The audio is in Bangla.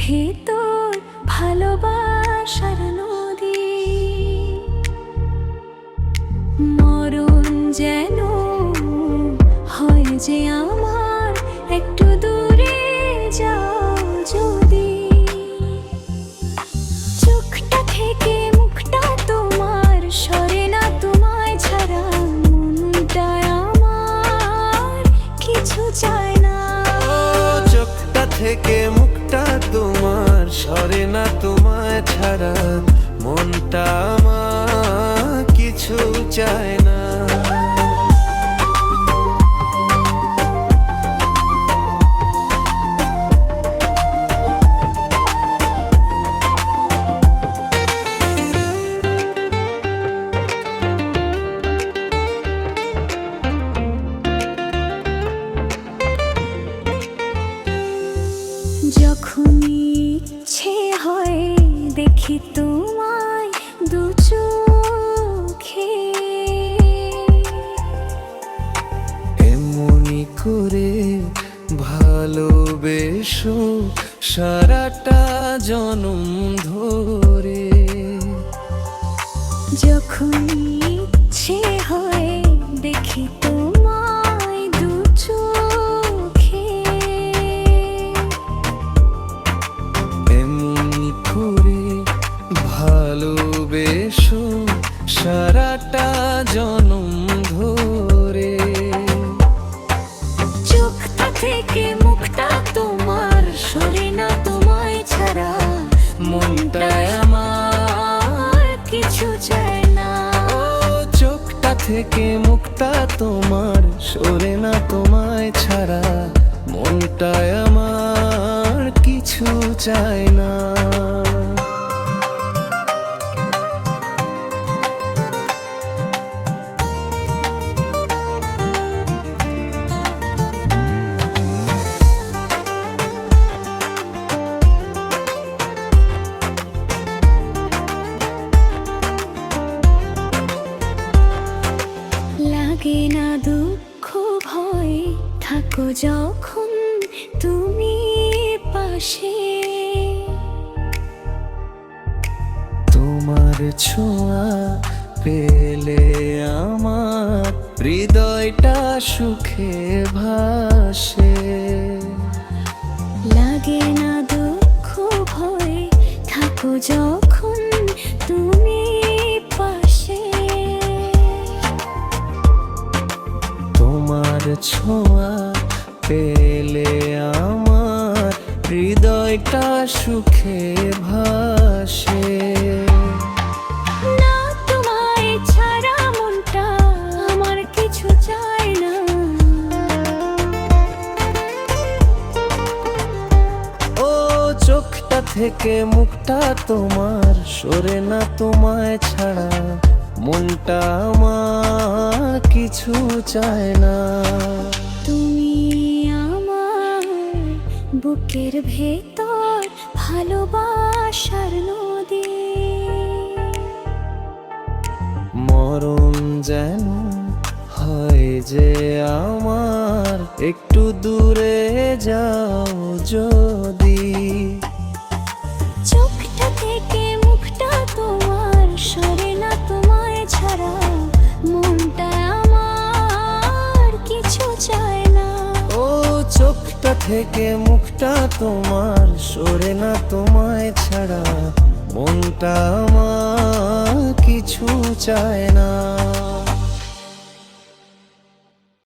ভেতর ভালোবাসার নদী, মরণ যেন হয় যে আমার একটু দূরে যাও যদি। চোখটা থেকে মুখটা তোমার সরে না তোমায় ছাড়া, মনটা আমার কিছু চায় না। চোখটা থেকে মুখটা তোমার সরে না তোমায় ছাড়া, মনটা আমার কিছু চায় না। যখনই ইচ্ছে হয় দেখি তোমায় দু চোখে, এমনি করে ভালোবেসো সারাটা জনম ধরে। যখনই ইচ্ছে হয় দেখি তোমায় দু চোখে, এমনি করে ভালোবেসো সারাটা জনম ধরে। চোখটা থেকে মুখটা তোমার সরে না তোমায় ছাড়া, মনটায় আমার কিছু চায় না। ও চোখটা থেকে মুখটা তোমার সরে না তোমায় ছাড়া, মনটায় আমার কিছু চায় না। লাগে না দুঃখ ভয় থাকো যখন তুমি পাশে, তোমার ছোঁয়া পেলে আমার হৃদয়টা সুখে ভাসে। লাগে না দুঃখ ভয় থাকো যখন তুমি পাশে, তোমার ছোঁয়া পেলে আমার হৃদয়টা সুখে ভাসে। না তোমায় ছাড়া মনটা আমার কিছু চায় না। ও চোখটা থেকে মুখটা তোমার সরে না তোমায় ছাড়া, মনটা আমার কিছু চায় না। তুমি আমার বুকের ভেতর ভালোবাসার নদী, মরণ যেন হয় যে আমার একটু দূরে যাও যদি। চোখটা থেকে মুখটা তোমার সরে না তোমায় ছাড়া, মনটা আমার কিছু চায় না। ও চোখটা থেকে মুখটা তোমার সরে না তোমায় ছাড়া, মনটা আমার কিছু চায় না।